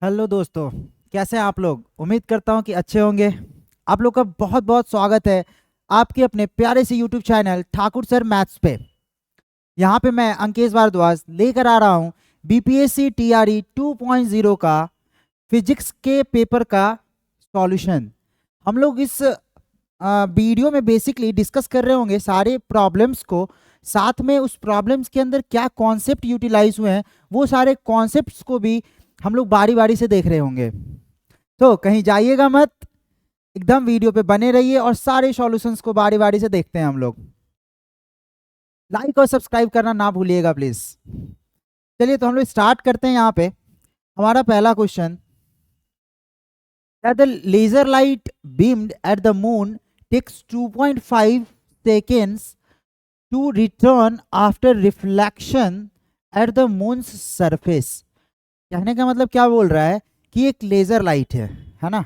Hello दोस्तों। कैसे हैं आप लोग? उम्मीद करता हूं कि अच्छे होंगे। आप लोग का बहुत बहुत स्वागत है आपके अपने प्यारे से YouTube channel Thakur sir maths पे। यहाँ पे मैं अंकेश भारद्वाज लेकर आ रहा हूँ बीपीएससी टीआरई 2.0 का फिजिक्स के पेपर का सॉल्यूशन। हम लोग इस वीडियो में बेसिकली डिस्कस कर रहे होंगे सारे प्रॉब्लम्स को, साथ में उस प्रॉब्लम्स के अंदर क्या कॉन्सेप्ट यूटिलाइज हुए हैं वो सारे कॉन्सेप्ट्स को भी हम लोग बारी बारी से देख रहे होंगे। तो कहीं जाइएगा मत, एकदम वीडियो पे बने रहिए और सारे सॉल्यूशंस को बारी बारी से देखते हैं हम लोग। लाइक और सब्सक्राइब करना ना भूलिएगा प्लीज। चलिए तो हम लोग स्टार्ट करते हैं। यहाँ पे हमारा पहला question, the laser light beamed at the moon takes 2.5 seconds to return after reflection at the moon's surface. कहने का मतलब क्या बोल रहा है कि एक लेजर लाइट है ना।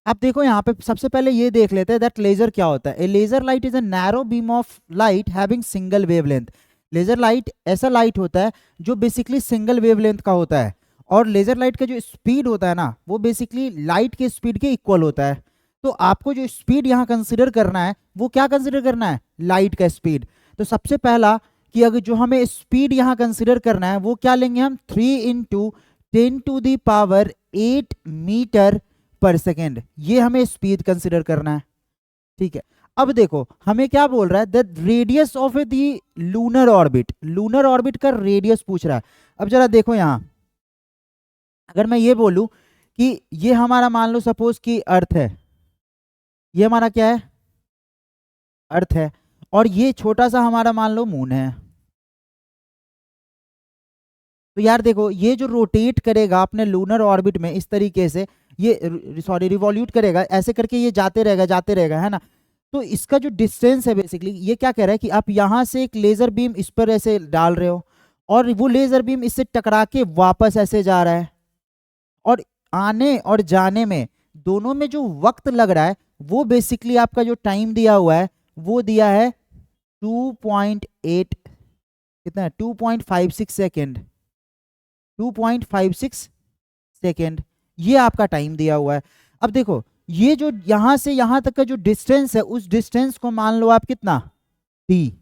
आप देखो यहाँ पे सबसे पहले ये देख लेते हैं दैट लेजर क्या होता है। A laser light is a narrow beam of light having single wavelength. Laser light ऐसा लाइट होता है जो बेसिकली सिंगल वेवलेंथ का होता है, और लेजर लाइट का जो स्पीड होता है ना वो बेसिकली लाइट के स्पीड के इक्वल होता है। तो आपको जो स्पीड यहाँ कंसिडर करना है वो क्या कंसिडर करना है? लाइट का स्पीड। तो सबसे पहला कि अगर जो हमें स्पीड यहाँ कंसिडर करना है वो क्या लेंगे हम? 3 × 10⁸ मीटर पर सेकेंड, ये हमें स्पीड कंसिडर करना है। ठीक है, अब देखो हमें क्या बोल रहा है, the radius of the lunar orbit. Lunar orbit का रेडियस पूछ रहा है। अब जरा देखो यहाँ, अगर मैं ये बोलूं कि ये हमारा मान लो सपोज कि अर्थ है, ये हमारा क्या है? अर्थ है, और ये छोटा सा हमारा मान लो मून है। तो यार देखो ये जो रोटेट करेगा अपने लूनर ऑर्बिट में इस तरीके से, ये सॉरी रिवॉल्यूट करेगा, ऐसे करके ये जाते रहेगा है ना। तो इसका जो डिस्टेंस है बेसिकली ये क्या कह रहा है कि आप यहाँ से एक लेजर बीम इस पर ऐसे डाल रहे हो और वो लेजर बीम इससे टकरा के वापस ऐसे जा रहा है, और आने और जाने में दोनों में जो वक्त लग रहा है वो बेसिकली आपका जो टाइम दिया हुआ है वो दिया है 2.8, कितना है? 2.56 सेकेंड। 2.56 सेकेंड ये आपका टाइम दिया हुआ है। अब देखो ये जो यहां से यहां तक का जो डिस्टेंस है उस डिस्टेंस को मान लो आप कितना? डी।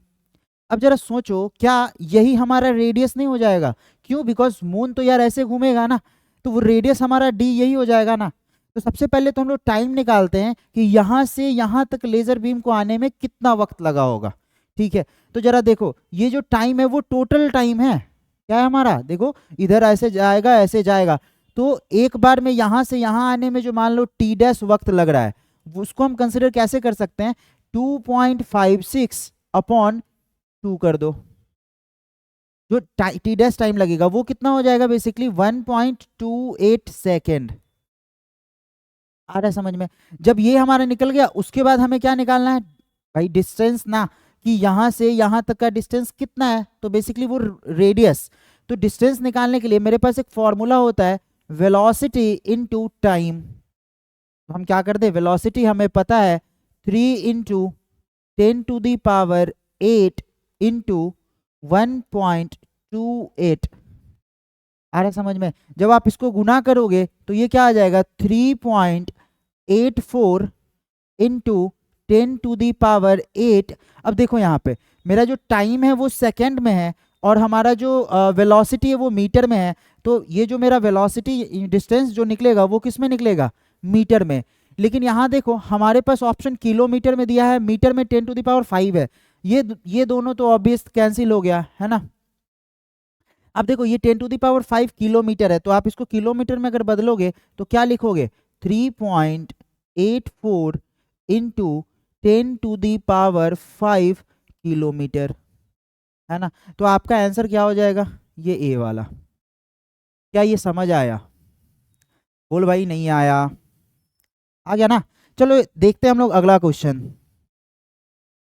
अब जरा सोचो क्या यही हमारा रेडियस नहीं हो जाएगा? क्यों? बिकॉज मून तो यार ऐसे घूमेगा ना, तो वो रेडियस हमारा डी यही हो जाएगा ना। तो सबसे पहले तो हम लोग टाइम निकालते हैं कि यहां से यहां तक लेजर बीम को आने में कितना वक्त लगा होगा। ठीक है, तो जरा देखो ये जो टाइम है वो टोटल टाइम है। क्या है हमारा? देखो इधर ऐसे जाएगा ऐसे जाएगा, तो एक बार में यहां से यहां आने में जो मान लो टी डैश वक्त लग रहा है उसको हम कंसिडर कैसे कर सकते हैं? 2.56 अपॉन 2 कर दो। जो टी डैश टाइम लगेगा वो कितना हो जाएगा? Basically 1.28 second. आ रहा है समझ में? जब ये हमारा निकल गया उसके बाद हमें क्या निकालना है भाई? डिस्टेंस ना, कि यहां से यहां तक का डिस्टेंस कितना है, तो बेसिकली वो रेडियस। तो डिस्टेंस निकालने के लिए मेरे पास एक फॉर्मूला होता है, वेलोसिटी इनटू टाइम। तो हम क्या करते हैं, वेलोसिटी हमें पता है 3 × 10⁸ इंटू 1.28। आ रहा है समझ में? जब आप इसको गुना करोगे तो ये क्या आ जाएगा? 3.84 इंटू 10⁸। अब देखो यहाँ पे मेरा जो टाइम है वो सेकंड में है और हमारा जो वेलोसिटी है वो मीटर में है। तो ये जो मेरा वेलोसिटी डिस्टेंस जो निकलेगा वो किस में निकलेगा? मीटर में। लेकिन यहाँ देखो हमारे पास ऑप्शन किलोमीटर में दिया है, मीटर में 10⁵ है। ये दोनों तो ऑब्वियस कैंसिल हो गया है ना। अब देखो ये 10⁵ किलोमीटर है, तो आप इसको किलोमीटर में अगर बदलोगे तो क्या लिखोगे? 3.84 इंटू 10⁵ किलोमीटर, है ना। तो आपका आंसर क्या हो जाएगा? ये ए वाला। क्या ये समझ आया? बोल भाई नहीं आया? आ गया ना। चलो देखते हैं हम लोग अगला क्वेश्चन।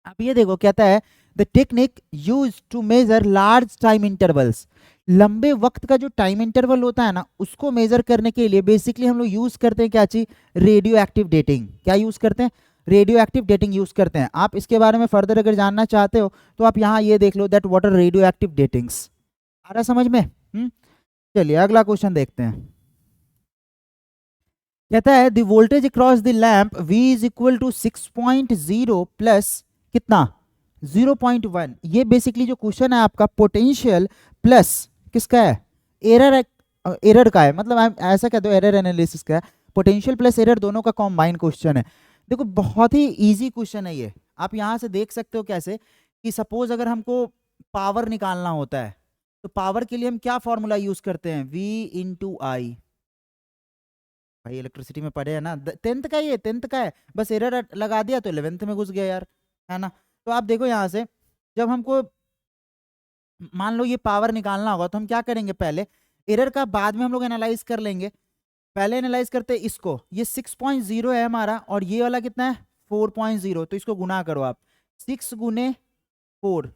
अब ये देखो कहता है the technique use to measure large time intervals. लंबे वक्त का जो टाइम इंटरवल होता है ना उसको मेजर करने के लिए बेसिकली हम लोग यूज करते हैं क्या चीज? Radio active dating. क्या यूज करते हैं? रेडियो एक्टिव डेटिंग यूज करते हैं। आप इसके बारे में फर्दर अगर जानना चाहते हो तो आप यहाँ ये देख लो that what are radioactive datings. आ रहा समझ में? चलिए अगला क्वेश्चन देखते हैं। कहता है the voltage across the lamp V is equal to 6.0 plus कितना 0.1। ये बेसिकली जो क्वेश्चन है आपका पोटेंशियल प्लस किसका है, एरर, एरर का है, मतलब ऐसा कह दो एरर एनालिसिस का है। पोटेंशियल प्लस एरर दोनों का कॉम्बाइन क्वेश्चन है। देखो बहुत ही इजी क्वेश्चन है ये, आप यहाँ से देख सकते हो कैसे कि सपोज अगर हमको पावर निकालना होता है तो पावर के लिए हम क्या फॉर्मूला यूज करते हैं, V इंटू आई। भाई इलेक्ट्रिसिटी में पढ़े है ना, 10th का, ये 10th का है, बस एरर लगा दिया तो 11th में घुस गया यार, है ना। तो आप देखो यहाँ से जब हमको मान लो ये पावर निकालना होगा तो हम क्या करेंगे, पहले एरर का बाद में हम लोग एनालाइज कर लेंगे। पहले एनालाइज करते हैं इसको, ये 6.0 है हमारा और ये वाला कितना है 4.0, तो इसको गुना करो आप, 6 गुने 4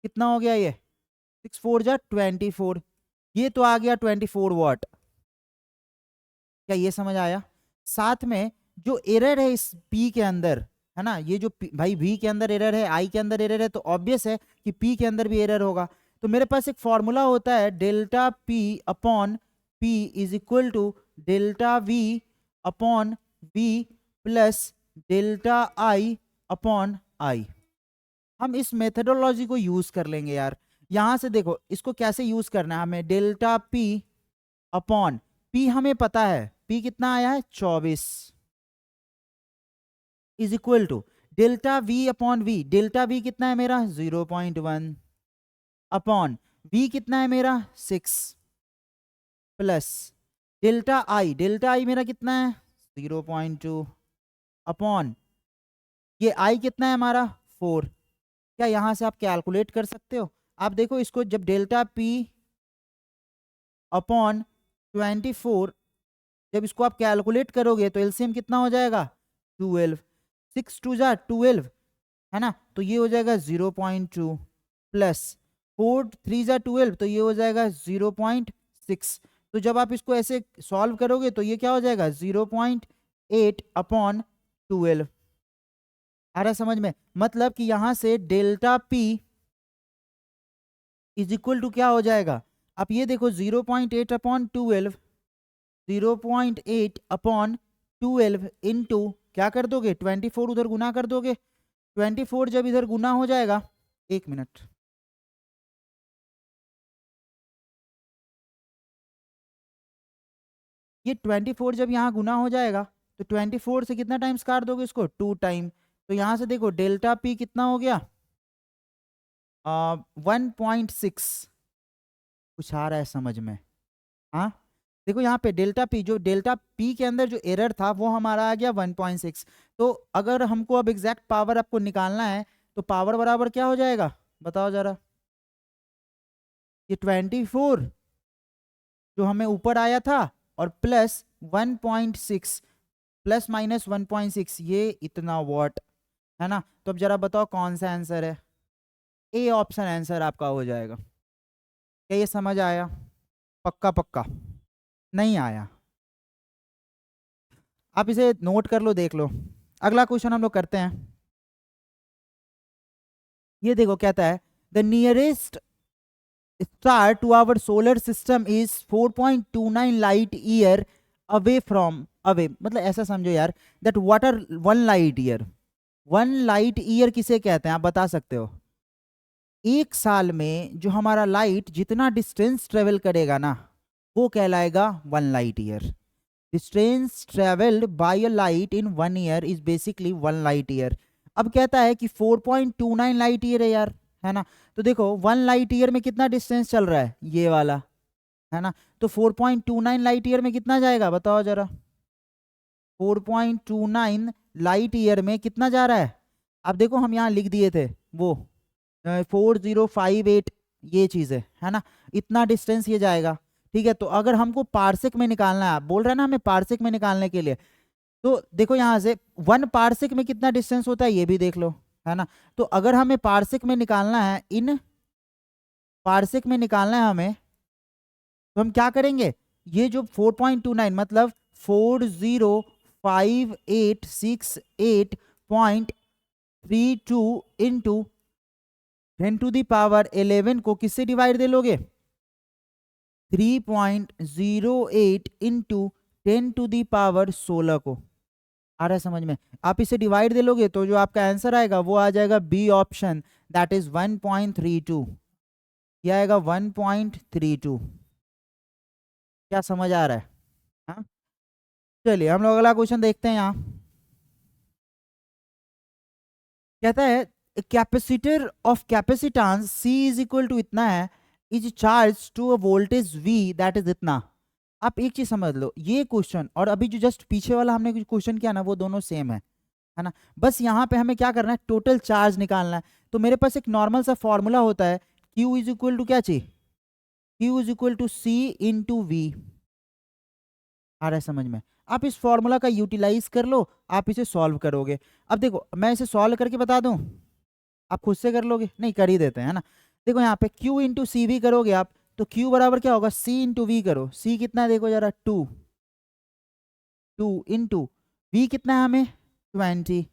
कितना हो गया, ये 6 4 जा 24, ये तो आ गया 24 वॉट। क्या ये समझ आया। साथ में जो एरर है इस पी के अंदर, है ना, ये जो भाई V के अंदर एरर है, I के अंदर एरर है, तो ऑब्वियस है कि P के अंदर भी एरर होगा। तो मेरे पास एक फॉर्मूला होता है delta P upon P is equal to delta V upon V plus delta I upon I। हम इस मेथडोलॉजी को यूज कर लेंगे यार। यहां से देखो इसको कैसे यूज करना है हमें, डेल्टा P अपॉन P हमें पता है, P कितना आया है 24 is equal to delta V upon V, delta V कितना है मेरा 0.1 अपॉन V कितना है मेरा 6 plus delta I, delta I मेरा कितना है 0.2 अपॉन ये I कितना है हमारा 4। क्या यहां से आप कैलकुलेट कर सकते हो, आप देखो इसको, जब डेल्टा P अपॉन 24 जब इसको आप कैलकुलेट करोगे तो एलसीएम कितना हो जाएगा 12, 6 2 जा 12, है ना, तो ये हो जाएगा 0.2 प्लस 4 3 जा 12, तो ये हो जाएगा 0.6। तो जब आप इसको ऐसे सॉल्व करोगे तो ये क्या हो जाएगा 0.8 अपॉन 12। आ रहा समझ में, मतलब कि यहां से delta P is equal to क्या हो जाएगा, आप ये देखो 0.8 अपॉन 12, 0.8 अपॉन 12 इंटू क्या कर दोगे 24 उधर गुना कर दोगे, 24 जब इधर गुना हो जाएगा, एक मिनट, ये 24 जब यहाँ गुना हो जाएगा तो 24 से कितना टाइम्स काट दोगे इसको 2 टाइम। तो यहाँ से देखो डेल्टा P कितना हो गया 1.6। कुछ आ रहा है समझ में, हाँ देखो यहाँ पे डेल्टा P, जो डेल्टा P के अंदर जो एरर था वो हमारा आ गया 1.6। तो अगर हमको अब एग्जैक्ट पावर आपको निकालना है तो पावर बराबर क्या हो जाएगा बताओ जरा, ये 24 जो हमें ऊपर आया था और प्लस 1.6 प्लस माइनस 1.6, ये इतना वॉट, है ना। तो अब जरा बताओ कौन सा आंसर है, ए ऑप्शन आंसर आपका हो जाएगा। क्या ये समझ आया, पक्का पक्का, नहीं आया आप इसे नोट कर लो, देख लो। अगला क्वेश्चन हम लोग करते हैं। ये देखो कहता है the nearest star to our solar system is 4.29 light year away from, away मतलब ऐसा समझो यार that what are 1 light year, 1 light year किसे कहते हैं आप बता सकते हो। एक साल में जो हमारा लाइट जितना डिस्टेंस ट्रेवल करेगा ना वो कहलाएगा 1 light year. Distance travelled by a light in 1 year is basically 1 light year. अब कहता है कि 4.29 लाइट ईयर है यार, है ना। तो देखो 1 लाइट ईयर में कितना डिस्टेंस चल रहा है ये वाला, है ना, तो 4.29 लाइट ईयर में कितना जाएगा बताओ जरा, 4.29 लाइट ईयर में कितना जा रहा है। अब देखो हम यहाँ लिख दिए थे वो 4058, ये चीज़ है ना, इतना डिस्टेंस ये जाएगा। ठीक है, तो अगर हमको पार्सेक में निकालना है, आप बोल रहे हैं ना हमें पार्सेक में निकालने के लिए, तो देखो यहाँ से 1 पार्सेक में कितना डिस्टेंस होता है ये भी देख लो, है ना। तो अगर हमें पार्सेक में निकालना है, इन पार्सेक में निकालना है हमें, तो हम क्या करेंगे, ये जो 4.29 मतलब 405,868.32 इंटू 10⁻11 को किससे डिवाइड दे लोगे, 3.08 इंटू 10⁻16 को। आ रहा है समझ में? आप इसे डिवाइड दे लोगे तो जो आपका आंसर आएगा वो आ जाएगा बी ऑप्शन, दैट इज 1.32। यह आएगा 1.32। क्या समझ आ रहा है? हाँ, चलिए हम लोग अगला क्वेश्चन देखते हैं। यहाँ कहता है capacitor of capacitance C is equal to इतना है, is charge to a voltage V that is इतना। आप एक चीज समझ लो, ये क्वेश्चन और अभी जो जस्ट पीछे वाला हमने क्वेश्चन किया ना, वो दोनों सेम है ना। बस यहाँ पे हमें क्या करना है, टोटल चार्ज निकालना है। तो मेरे पास एक नॉर्मल सा फॉर्मूला होता है, Q इज इक्वल टू क्या चाहिए, Q is equal to C into V. आ रहा है समझ में? आप इस फॉर्मूला का यूटिलाइज कर लो, आप इसे सॉल्व करोगे। अब देखो मैं इसे सॉल्व करके बता दूं, आप खुद से कर लोगे? नहीं, कर ही देते हैं, है ना। देखो यहाँ पे Q इंटू सी वी करोगे आप, तो Q बराबर क्या होगा, C इंटू वी करो। C कितना है देखो जरा, 2 इंटू वी कितना है हमें 20,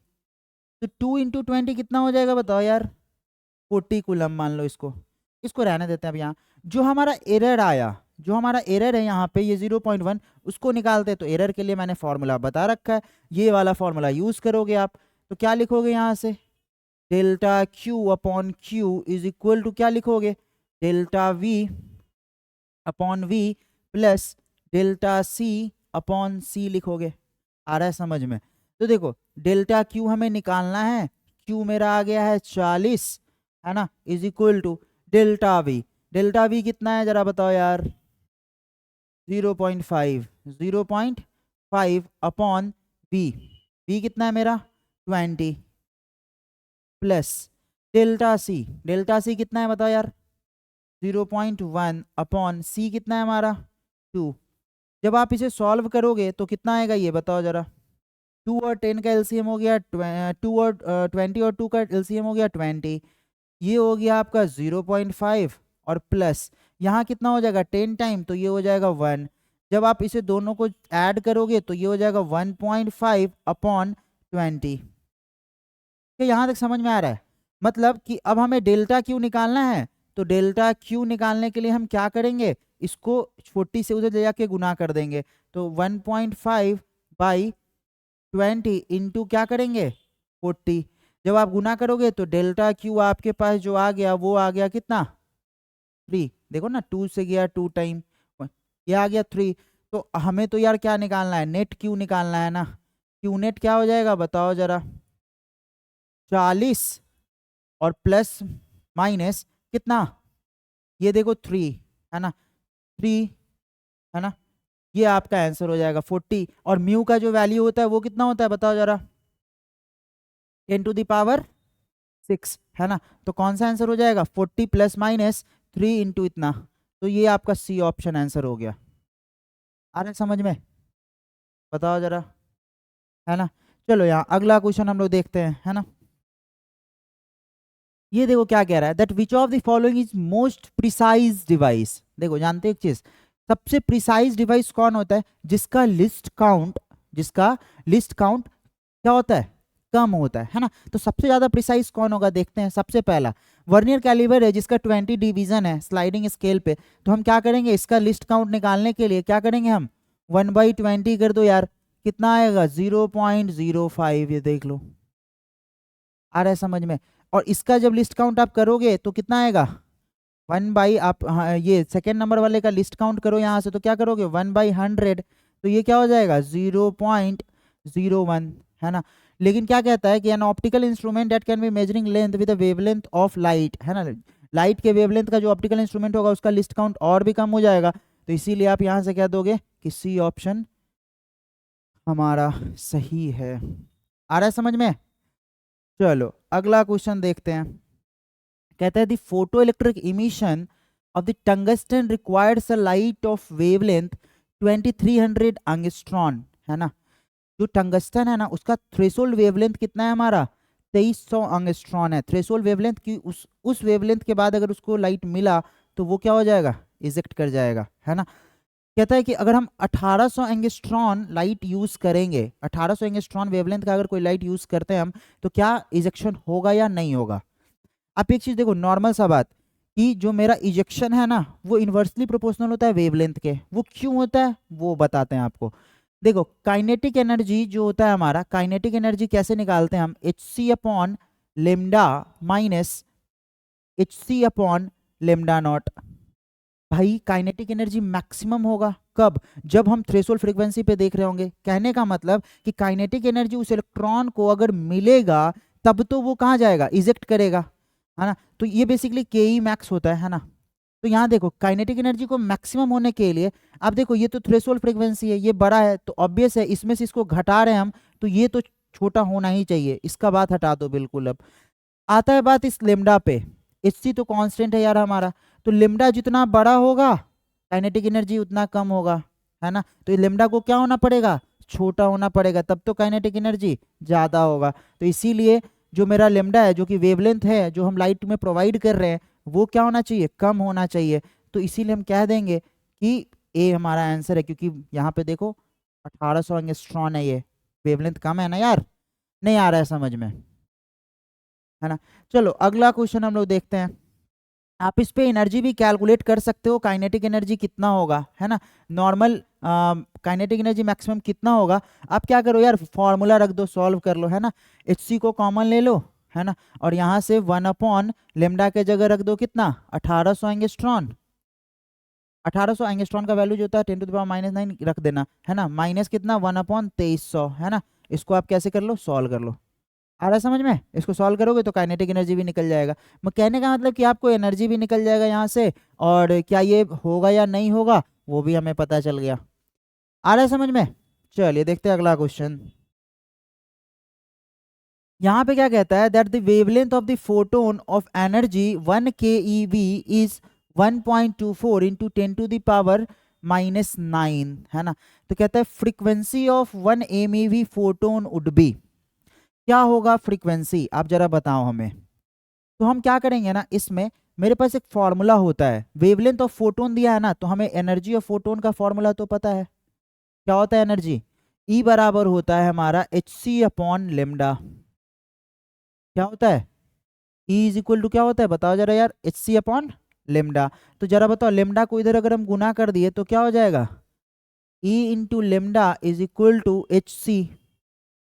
तो 2 इंटू 20 कितना हो जाएगा बताओ यार, 40 कूलम मान लो। इसको इसको रहने देते हैं। अब यहाँ जो हमारा एरर आया, जो हमारा एरर है यहाँ पे ये 0.1, उसको निकालते हैं। तो एरर के लिए मैंने फॉर्मूला बता रखा है, ये वाला फॉर्मूला यूज करोगे आप। तो क्या लिखोगे यहाँ से, delta Q upon Q is equal to क्या लिखोगे, delta V upon V plus delta C upon C लिखोगे। आ रहा है समझ में? तो देखो डेल्टा Q हमें निकालना है, Q मेरा आ गया है 40, है ना, is equal to delta V। Delta V कितना है जरा बताओ यार, 0.5, 0.5 अपॉन V कितना है मेरा 20 प्लस डेल्टा C कितना है बताओ यार, 0.1 अपॉन C कितना है हमारा 2। जब आप इसे सॉल्व करोगे तो कितना आएगा ये बताओ जरा, 2 और 10 का एलसीएम हो गया 2 और 20 और 2 का एलसीएम हो गया 20, ये हो गया आपका 0.5 और प्लस यहाँ कितना हो जाएगा 10 टाइम, तो ये हो जाएगा 1। जब आप इसे दोनों को ऐड करोगे तो ये हो जाएगा 1.5 अपॉन 20। क्या यहाँ तक समझ में आ रहा है? मतलब कि अब हमें डेल्टा क्यू निकालना है, तो डेल्टा क्यू निकालने के लिए हम क्या करेंगे, इसको 40 से उधर ले जाके गुना कर देंगे। तो 1.5 बाई 20 इंटू क्या करेंगे 40। जब आप गुना करोगे तो डेल्टा क्यू आपके पास जो आ गया वो आ गया कितना 3। देखो ना 2 से गया 2 टाइम, ये आ गया 3। तो हमें तो यार क्या निकालना है, नेट क्यू निकालना है ना। क्यू नेट क्या हो जाएगा बताओ जरा, 40 और प्लस माइनस कितना, ये देखो 3, है ना, 3, है ना। ये आपका आंसर हो जाएगा 40। और म्यू का जो वैल्यू होता है वो कितना होता है बताओ जरा, 10⁻6, है ना। तो कौन सा आंसर हो जाएगा 40 प्लस माइनस 3 इंटू इतना। तो ये आपका सी ऑप्शन आंसर हो गया। आ रहा है समझ में? बताओ जरा, है ना। चलो यहाँ अगला क्वेश्चन हम लोग देखते हैं, है ना। ये देखो क्या कह रहा है, that which of the following is most precise device. देखो जानते हो एक चीज, सबसे प्रिसाइज डिवाइस कौन होता है, जिसका लिस्ट काउंट क्या होता है, कम होता है ना। तो सबसे ज्यादा प्रिसाइज कौन होगा देखते हैं। सबसे पहला वर्नियर कैलिबर है, जिसका 20 डिवीजन है स्लाइडिंग स्केल पे। तो हम क्या करेंगे, इसका लिस्ट काउंट निकालने के लिए क्या करेंगे, हम 1/20 कर दो यार, कितना आएगा 0.05। ये देख लो, आ रहा है समझ में? और इसका जब लिस्ट काउंट आप करोगे तो कितना आएगा 1 बाई, आप हाँ, ये सेकेंड नंबर वाले का लिस्ट काउंट करो यहाँ से, तो क्या करोगे 1/100, तो ये क्या हो जाएगा 0.01, है ना। लेकिन क्या कहता है कि an optical instrument that can be measuring length with the wavelength of light, है ना। लाइट के वेवलेंथ का जो ऑप्टिकल इंस्ट्रूमेंट होगा उसका लिस्ट काउंट और भी कम हो जाएगा। तो इसीलिए आप यहाँ से क्या दोगे कि सी ऑप्शन हमारा सही है। आ रहा है समझ में? चलो अगला क्वेश्चन देखते हैं। कहता है the photo electric emission of the tungsten requires a light of wavelength 2300 angstrom, है ना। जो टंगस्टन है ना उसका थ्रेशोल्ड वेवलेंथ कितना है हमारा 2300 एंगस्ट्रॉन है। थ्रेशोल्ड वेवलेंथ की उस वेवलेंथ के बाद अगर उसको लाइट मिला तो वो क्या हो जाएगा, इजेक्ट कर जाएगा, है ना। कहता है कि अगर हम 1800 एंगस्ट्रॉन लाइट यूज करेंगे, 1800 एंगस्ट्रॉन वेवलेंथ का अगर कोई लाइट यूज करते हैं हम, तो क्या इजेक्शन होगा या नहीं होगा। आप एक चीज देखो, नॉर्मल सा बात कि जो मेरा इजेक्शन है ना वो इन्वर्सली प्रोपोर्शनल होता है वेवलेंथ के। वो क्यों होता है वो बताते हैं आपको। देखो काइनेटिक एनर्जी जो होता है हमारा, काइनेटिक एनर्जी कैसे निकालते हैं हम, H C upon lambda minus H C upon lambda naught. भाई काइनेटिक एनर्जी मैक्सिमम होगा कब, जब हम थ्रेशोल्ड फ्रीक्वेंसी पे देख रहे होंगे। कहने का मतलब कि काइनेटिक एनर्जी उस इलेक्ट्रॉन को अगर मिलेगा तब तो वो कहाँ जाएगा, इजेक्ट करेगा, है ना। तो ये बेसिकली के ई मैक्स होता है ना। तो यहाँ देखो काइनेटिक एनर्जी को मैक्सिमम होने के लिए, अब देखो ये तो थ्रेशोल्ड फ्रीक्वेंसी है, ये बड़ा है तो ऑब्वियस है इसमें से इसको घटा रहे हैं हम, तो ये तो छोटा होना ही चाहिए, इसका बात हटा दो बिल्कुल। अब आता है बात इस लेमडा पे, एच सी तो कांस्टेंट है यार हमारा, तो लेमडा जितना बड़ा होगा काइनेटिक एनर्जी उतना कम होगा, है ना। तो लेमडा को क्या होना पड़ेगा, छोटा होना पड़ेगा, तब तो काइनेटिक एनर्जी ज़्यादा होगा। तो इसीलिए जो मेरा लेमडा है, जो कि वेवलेंथ है जो हम लाइट में प्रोवाइड कर रहे हैं, वो क्या होना चाहिए, कम होना चाहिए। तो इसीलिए हम कह देंगे कि ए हमारा आंसर है, क्योंकि यहाँ पे देखो 1800 एंगस्ट्रॉन है, ये वेवलेंथ कम है ना यार, नहीं आ रहा है समझ में, है ना। चलो अगला क्वेश्चन हम लोग देखते हैं। आप इस पे एनर्जी भी कैलकुलेट कर सकते हो, काइनेटिक एनर्जी कितना होगा, है ना। नॉर्मल काइनेटिक एनर्जी मैक्सिमम कितना होगा, आप क्या करो यार, फॉर्मूला रख दो, सॉल्व कर लो, है ना। एच सी को कॉमन ले लो, है ना, और यहाँ से 1 लेमडा के जगह रख दो कितना, 1800 एंगस्ट्रॉन। 1800 एंगस्ट्रॉन का वैल्यू जो होता है 10⁻⁹ रख देना, है ना, माइनस कितना 1/2300, है ना। इसको आप कैसे कर लो, सॉल्व कर लो। आ रहा है समझ में, इसको सॉल्व करोगे तो काइनेटिक एनर्जी भी निकल जाएगा। मैं कहने का मतलब कि आपको एनर्जी भी निकल जाएगा यहाँ से, और क्या ये होगा या नहीं होगा वो भी हमें पता चल गया। आ रहा है समझ में। चलिए देखते हैं अगला क्वेश्चन। यहाँ पे क्या कहता है, that the wavelength of the photon of energy 1 keV is 1.24 into 10⁻⁹ है ना। तो कहता है frequency of 1 MeV photon would be, क्या होगा फ्रीक्वेंसी, आप जरा बताओ हमें। तो हम क्या करेंगे ना, इसमें मेरे पास एक फॉर्मूला होता है, वेवलेंथ ऑफ फोटोन दिया है ना, तो हमें एनर्जी ऑफ फोटोन का फॉर्मूला तो पता है, क्या होता है एनर्जी, ई बराबर होता है हमारा एच सी अपॉन लेमडा। क्या होता है, ई इज इक्वल टू क्या होता है बताओ जरा यार, एच सी अपॉन लेमडा। तो जरा बताओ लेमडा को इधर अगर हम गुना कर दिए तो क्या हो जाएगा, E into lambda is equal to H C,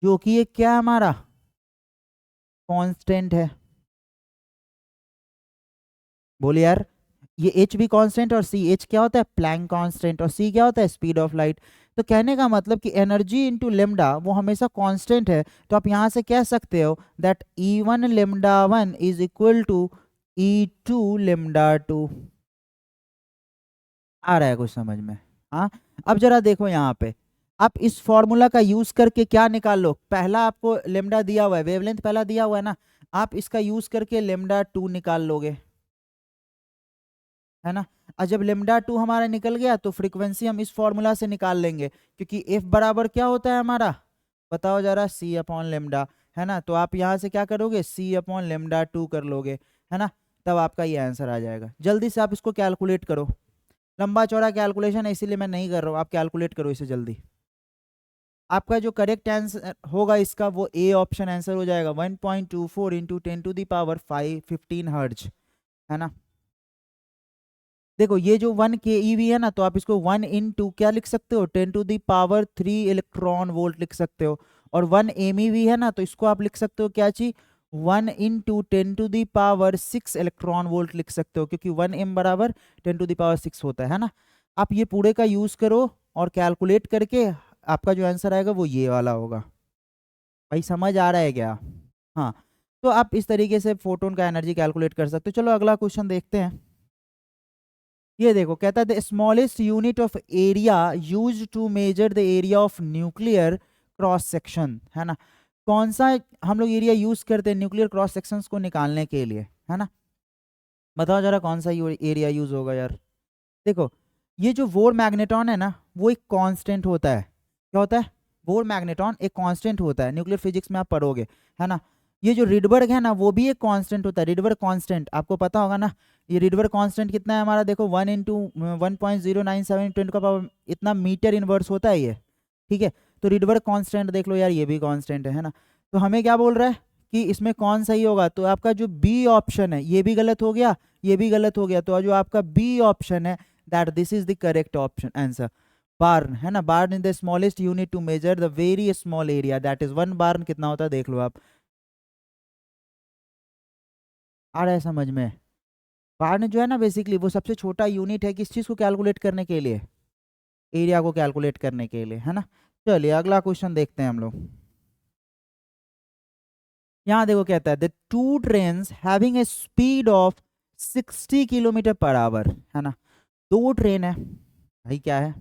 जो कि ये क्या है हमारा कांस्टेंट है। बोलिए यार, ये एच भी कांस्टेंट और सी, एच क्या होता है प्लैंक कांस्टेंट, और सी क्या होता है स्पीड ऑफ लाइट। तो कहने का मतलब कि एनर्जी इंटू लेमडा वो हमेशा कांस्टेंट है, तो आप यहाँ से कह सकते हो that E one lambda one is equal to E two lambda two. आ रहा है कुछ समझ में, हाँ। अब जरा देखो यहाँ पे, आप इस फॉर्मूला का यूज करके क्या निकाल लो, पहला आपको लेमडा दिया हुआ है, वेवलेंथ पहला दिया हुआ है ना, आप इसका यूज करके लेमडा टू निकाल लोगे, है ना। और जब लेमडा टू हमारा निकल गया तो फ्रीक्वेंसी हम इस फॉर्मूला से निकाल लेंगे, क्योंकि एफ बराबर क्या होता है हमारा, बताओ जरा, सी अपॉन लेमडा, है ना। तो आप यहाँ से क्या करोगे, सी अपॉन लेमडा टू कर लोगे, है ना, तब आपका ये आंसर आ जाएगा। जल्दी से आप इसको कैलकुलेट करो, लंबा चौड़ा कैलकुलेशन है इसीलिए मैं नहीं कर रहा हूँ, आप कैलकुलेट करो इसे जल्दी। आपका जो करेक्ट आंसर होगा इसका वो ए ऑप्शन आंसर हो जाएगा, 1.24 इंटू 10⁻⁵ हर्ट्ज, है ना। देखो ये जो 1 keV है ना, तो आप इसको 1 इंटू क्या लिख सकते हो, 10⁻³ इलेक्ट्रॉन वोल्ट लिख सकते हो। और 1 MeV है ना, तो इसको आप लिख सकते हो क्या चीज, 1 इंटू 10⁻⁶ इलेक्ट्रॉन वोल्ट लिख सकते हो, क्योंकि 1 M बराबर 10⁻⁶ होता है ना। आप ये पूरे का यूज करो और कैलकुलेट करके आपका जो आंसर आएगा वो ये वाला होगा। भाई समझ आ रहा है क्या, हाँ। तो आप इस तरीके से फोटोन का एनर्जी कैलकुलेट कर सकते हो। चलो अगला क्वेश्चन देखते हैं। ये देखो कहता है the smallest unit of area used to measure the area of nuclear cross section, है ना। कौन सा हम लोग एरिया यूज करते हैं न्यूक्लियर क्रॉस सेक्शंस को निकालने के लिए, है ना। बताओ जरा कौन सा एरिया यूज होगा यार। देखो ये जो वोर मैग्नेटॉन है ना, वो एक कांस्टेंट होता है, क्या होता है, वोर मैग्नेटॉन एक कांस्टेंट होता है, न्यूक्लियर फिजिक्स में आप पढ़ोगे, है ना। ये जो रिडबर्ग है ना, वो भी एक कांस्टेंट होता है, रिडबर्ग कांस्टेंट आपको पता होगा ना। ये रिडबर्ग कांस्टेंट कितना है हमारा, देखो 1 इंटू 1.097 का पावर इतना मीटर इनवर्स होता है ये, ठीक है। तो रिडबर्ग कांस्टेंट देख लो यार, ये भी कांस्टेंट है ना। तो हमें क्या बोल रहा है कि इसमें कौन सही होगा, तो आपका जो बी ऑप्शन है ये भी गलत हो गया, ये भी गलत हो गया, तो जो आपका बी ऑप्शन है that this is the correct option answer. Barn है ना, barn in the smallest unit to measure the very small area, that is one barn कितना होता है देख लो आप। आ रहा है समझ में? बार्न जो है ना बेसिकली वो सबसे छोटा यूनिट है किस चीज को कैलकुलेट करने के लिए, एरिया को कैलकुलेट करने के लिए, है ना। चलिए अगला क्वेश्चन देखते हैं हम लोग। यहाँ देखो कहता है the two trains having a speed of 60 kilometre per our, है ना। दो ट्रेन है भाई, क्या है,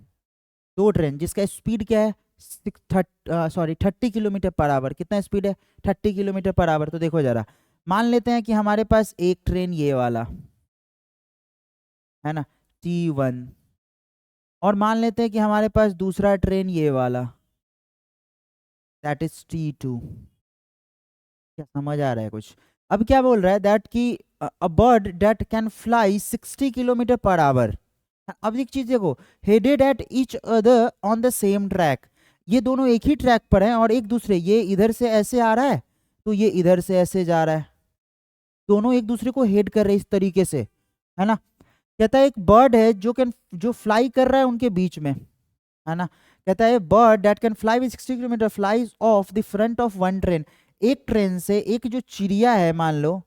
दो ट्रेन जिसका स्पीड क्या है, 30 किलोमीटर पर आवर। कितना स्पीड है, 30 किलोमीटर पर आवर। तो देखो जरा, मान लेते हैं कि हमारे पास एक ट्रेन ये वाला है ना, T1, और मान लेते हैं कि हमारे पास दूसरा ट्रेन ये वाला, दैट इज T2। क्या समझ आ रहा है कुछ? अब क्या बोल रहा है दैट कि a bird that can fly 60 kilometre per our. अब एक चीज देखो, headed at each other on the same track, ये दोनों एक ही ट्रैक पर हैं और एक दूसरे, ये इधर से ऐसे आ रहा है तो ये इधर से ऐसे जा रहा है, दोनों एक दूसरे को हेड कर रहे हैं इस तरीके से, है ना। कहता है एक बर्ड है जो फ्लाई कर रहा है उनके बीच में, है ना। कहता है bird that can fly with 60 kilometre flies of the front of one train. एक ट्रेन से एक जो चिड़िया है मान लो,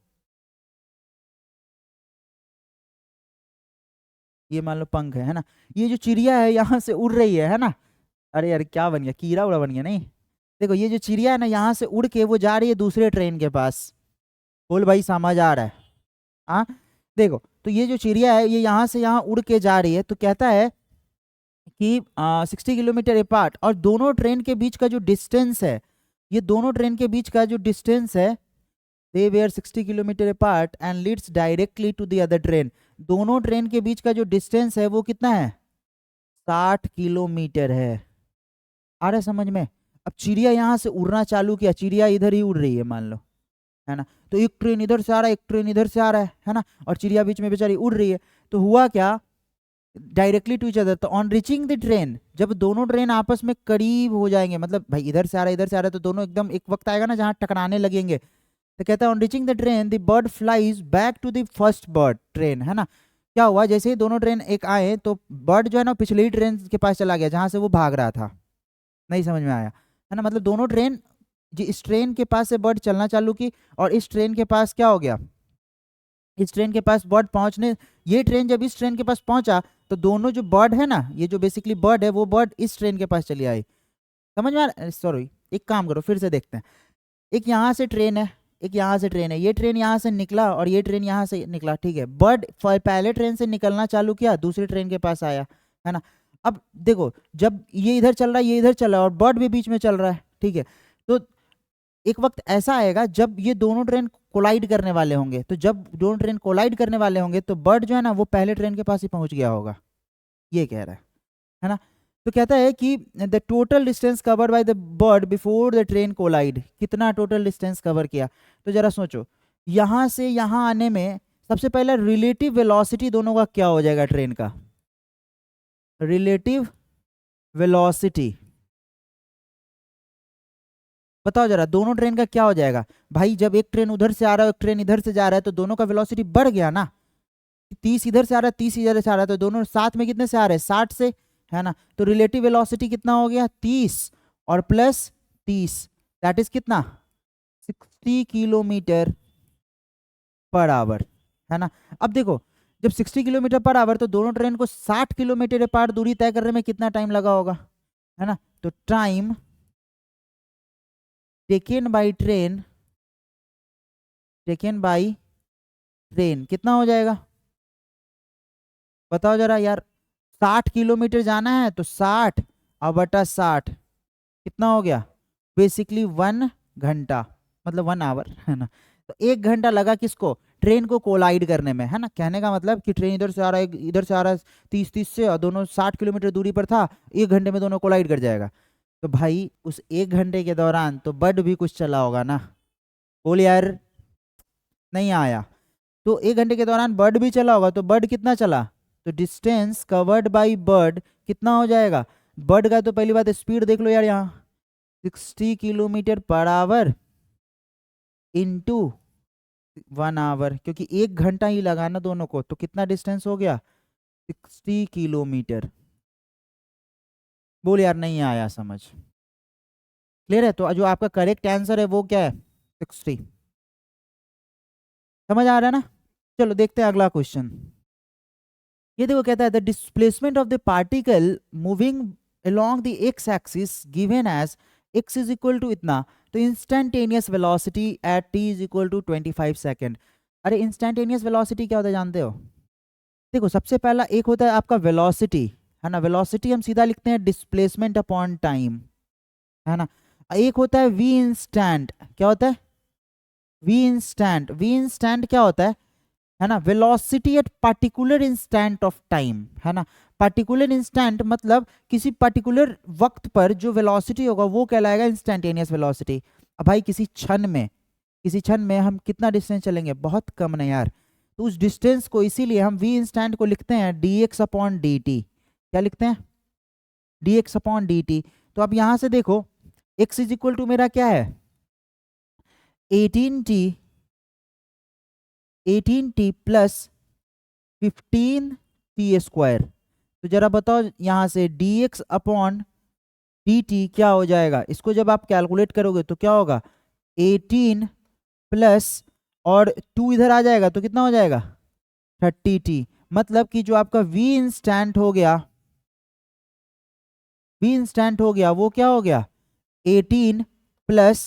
ये मान लो पंख है ना, ये जो चिड़िया है यहाँ से उड़ रही है ना। अरे यार क्या बन गया, कीड़ा उड़ा बन गया नहीं। देखो ये जो चिड़िया है ना यहाँ से उड़ के वो जा रही है दूसरे ट्रेन के पास। बोल भाई समझ आ रहा है? हाँ। देखो तो ये जो चिड़िया है ये यहाँ से यहाँ उड़ के जा रही है, तो कहता है कि 60 किलोमीटर अपार्ट, और दोनों ट्रेन के बीच का जो डिस्टेंस है, ये दोनों ट्रेन के बीच का जो डिस्टेंस है, they were 60 kilometre apart and leads directly to the other train. दोनों ट्रेन के बीच का जो डिस्टेंस है वो कितना है, 60 किलोमीटर है। आ रहा है समझ में? अब चिड़िया यहाँ से उड़ना चालू किया, चिड़िया इधर ही उड़ रही है मान लो, है ना। तो एक ट्रेन इधर से आ रहा है, एक ट्रेन इधर से आ रहा है ना, और चिड़िया बीच में बेचारी उड़ रही है। तो हुआ क्या, डायरेक्टली टू इच अदर, तो ऑन रीचिंग द ट्रेन, जब दोनों ट्रेन आपस में करीब हो जाएंगे, मतलब भाई इधर से आ रहा है इधर से आ रहा है, तो दोनों एकदम एक वक्त आएगा ना जहाँ टकराने लगेंगे, तो कहता है on reaching the train the bird flies back to the first bird train, है ना। क्या हुआ, जैसे ही दोनों ट्रेन एक आए तो बर्ड जो है ना पिछली ही ट्रेन के पास चला गया जहां से वो भाग रहा था। नहीं समझ में आया, है ना। मतलब दोनों ट्रेन, जी इस ट्रेन के पास से बर्ड चलना चालू की, और इस ट्रेन के पास क्या हो गया, इस ट्रेन के पास बर्ड पहुंचने, ये ट्रेन जब इस ट्रेन के पास पहुंचा तो दोनों जो बर्ड है ना, ये जो बेसिकली बर्ड है वो बर्ड इस ट्रेन के पास चली आई। समझ में आ रहा, सॉरी एक काम करो फिर से देखते हैं। एक यहाँ से ट्रेन है, एक यहाँ से ट्रेन है, ये ट्रेन यहाँ से निकला और ये ट्रेन यहाँ से निकला, ठीक है। बर्ड पहले ट्रेन से निकलना चालू किया, दूसरी ट्रेन के पास आया, है ना। अब देखो जब ये इधर चल रहा है ये इधर चल रहा है और बर्ड भी बीच में चल रहा है, ठीक है। तो एक वक्त ऐसा आएगा जब ये दोनों ट्रेन कोलाइड करने वाले होंगे, तो जब दोनों ट्रेन कोलाइड करने वाले होंगे तो बर्ड जो है ना वो पहले ट्रेन के पास ही पहुंच गया होगा, ये कह रहा है ना। तो कहता है कि the total distance covered by the bird before the train collide, कितना टोटल डिस्टेंस कवर किया। तो जरा सोचो, यहाँ से यहाँ आने में सबसे पहले रिलेटिव वेलोसिटी दोनों का क्या हो जाएगा ट्रेन का, रिलेटिव वेलोसिटी बताओ जरा, दोनों ट्रेन का क्या हो जाएगा। भाई जब एक ट्रेन उधर से आ रहा है एक ट्रेन इधर से जा रहा है तो दोनों का वेलोसिटी बढ़ गया ना, 30 इधर से आ रहा है 30 इधर से आ रहा है, तो दोनों साथ में कितने से आ रहे हैं, 60 से, है ना। तो रिलेटिव वेलोसिटी कितना हो गया, 30 और प्लस 30, दैट इज कितना, 60 किलोमीटर पर आवर, है ना। अब देखो जब 60 किलोमीटर पर आवर, तो दोनों ट्रेन को 60 किलोमीटर पार दूरी तय करने में कितना टाइम लगा होगा, है ना। तो time taken by train, taken by train कितना हो जाएगा, बताओ जरा यार। 60 किलोमीटर जाना है तो 60 और बटा 60 कितना हो गया, बेसिकली 1 घंटा, मतलब 1 आवर, है ना। तो 1 घंटा लगा किसको, ट्रेन को कोलाइड करने में, है ना। कहने का मतलब कि ट्रेन इधर से आ रहा है इधर से आ रहा है 30 से, और दोनों 60 किलोमीटर दूरी पर था, 1 घंटे में दोनों कोलाइड कर जाएगा। तो भाई उस 1 घंटे के दौरान तो बर्ड भी कुछ चला होगा ना, बोल यार, नहीं आया। तो 1 घंटे के दौरान बर्ड भी चला होगा, तो बर्ड कितना चला, तो डिस्टेंस कवर्ड बाई बर्ड कितना हो जाएगा। बर्ड का तो पहली बात स्पीड देख लो यार, यहाँ 60 kilometre per our into 1 our, क्योंकि 1 घंटा ही लगाना दोनों को, तो कितना डिस्टेंस हो गया, 60 किलोमीटर। बोल यार नहीं आया समझ। क्लियर है? तो जो आपका करेक्ट आंसर है वो क्या है? 60। समझ आ रहा है ना? चलो देखते हैं अगला क्वेश्चन। ये देखो कहता है the displacement of the particle moving along the x axis given as x is equal to इतना, तो instantaneous velocity at t is equal to 25 second. अरे इंस्टेंटेनियस वेलोसिटी क्या होता है जानते हो? देखो सबसे पहला एक होता है आपका वेलोसिटी, है ना, वेलोसिटी हम सीधा लिखते हैं डिस्प्लेसमेंट अपॉन टाइम, है ना। एक होता है वी इंस्टेंट, क्या होता है? वी इंस्टेंट, वी इंस्टेंट क्या होता है ना, velocity at particular instant of time, है ना। पर्टिकुलर इंस्टेंट मतलब किसी पर्टिकुलर वक्त पर जो वेलोसिटी होगा वो कहलाएगा इंस्टेंटेनियस वेलोसिटी। अब भाई किसी क्षण में, किसी क्षण में हम कितना डिस्टेंस चलेंगे? बहुत कम ना यार। तो उस डिस्टेंस को इसीलिए हम वी इंस्टेंट को लिखते हैं D x upon d T. क्या लिखते हैं? D x upon d T. तो अब यहां से देखो एक्स इज इक्वल टू मेरा क्या है? 18t, 18t plus 15t²। तो जरा बताओ यहां से dx अपॉन dt क्या हो जाएगा? इसको जब आप कैलकुलेट करोगे तो क्या होगा? 18 प्लस और 2 इधर आ जाएगा तो कितना हो जाएगा? 30t। मतलब कि जो आपका v इंस्टेंट हो गया, v इंस्टेंट हो गया वो क्या हो गया? 18 प्लस,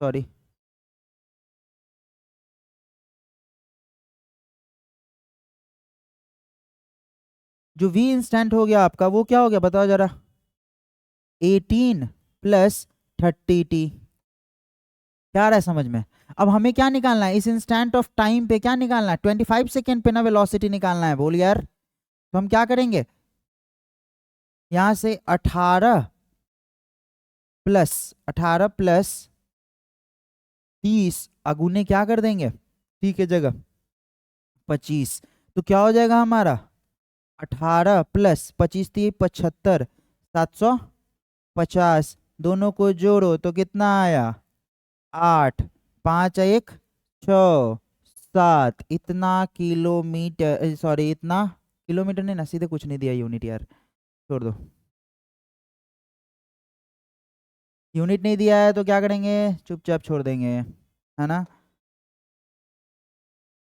सॉरी, जो v इंस्टेंट हो गया आपका वो क्या हो गया बताओ जरा? 18 प्लस 30t। क्या आ रहा है समझ में? अब हमें क्या निकालना है इस इंस्टेंट ऑफ टाइम पे? क्या निकालना है? 25 सेकेंड पे ना वेलोसिटी निकालना है। बोल यार। तो हम क्या करेंगे? यहां से 18 प्लस 30 क्या कर देंगे? टी के जगह 25। तो क्या हो जाएगा हमारा? 18 प्लस 25 75, 750। दोनों को जोड़ो तो कितना आया? 8, 5 1 6 7, इतना किलोमीटर, सॉरी इतना किलोमीटर नहीं ना, सीधे कुछ नहीं दिया यूनिट यार, छोड़ दो। यूनिट नहीं दिया है तो क्या करेंगे? चुपचाप छोड़ देंगे, है ना।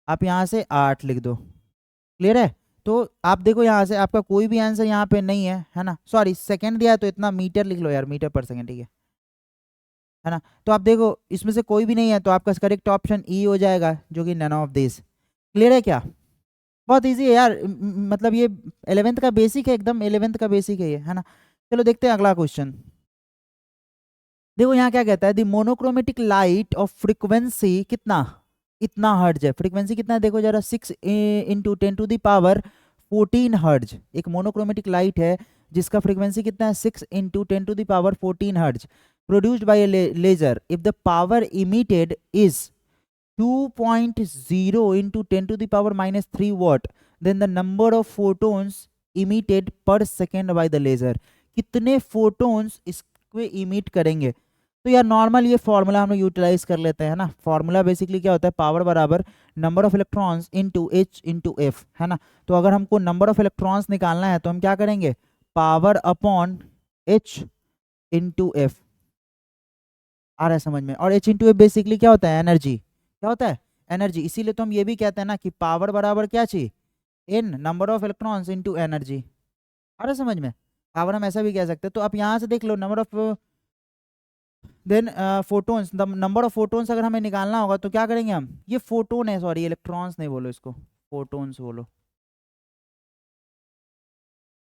आप यहाँ से 8 लिख दो। क्लियर है? तो आप देखो यहाँ से आपका कोई भी आंसर यहाँ पे नहीं है ना। सॉरी सेकंड दिया है तो इतना मीटर लिख लो यार, मीटर पर सेकंड, ठीक है ना। तो आप देखो इसमें से कोई भी नहीं है तो आपका करेक्ट ऑप्शन ई हो जाएगा, जो कि नन ऑफ दिस। क्लियर है क्या? बहुत इजी है यार, मतलब ये 11th का बेसिक है, एकदम 11th का बेसिक है ये, है ना। चलो देखते हैं अगला क्वेश्चन। देखो यहाँ क्या कहता है the monochromatic light of frequency कितना, इतना हर्ज है। फ्रीक्वेंसी कितना है देखो जरा, 6 × 10⁻14 हर्ज। एक मोनोक्रोमेटिक लाइट है जिसका फ्रीक्वेंसी कितना है? 6 × 10⁻14 hertz, produced by laser. If the power emitted is 2.0 into 10 to the power minus 3 watt, then the number of photons emitted per second by the laser। कितने फोटोन्स इसको इमिट करेंगे? तो यार normal ये फॉर्मूला हम लोग यूटिलाइज कर लेते हैं ना। फॉर्मूला बेसिकली क्या होता है? पावर बराबर number of electrons into H into F, है ना। तो अगर हमको नंबर ऑफ इलेक्ट्रॉन्स निकालना है तो हम क्या करेंगे? Power upon H into F. आ रहा है समझ में? और एच इंटू एफ बेसिकली क्या होता है? एनर्जी। क्या होता है? एनर्जी। इसीलिए तो हम ये भी कहते हैं ना कि पावर बराबर क्या चाहिए? In number of electrons into energy. आ रहा है समझ में? पावर हम ऐसा भी कह सकते हैं। तो आप यहाँ से देख लो number of, then photons, number of photons अगर हमें निकालना होगा तो क्या करेंगे हम? ये फोटोन है, सॉरी इलेक्ट्रॉन्स नहीं बोलो इसको, फोटोन्स बोलो,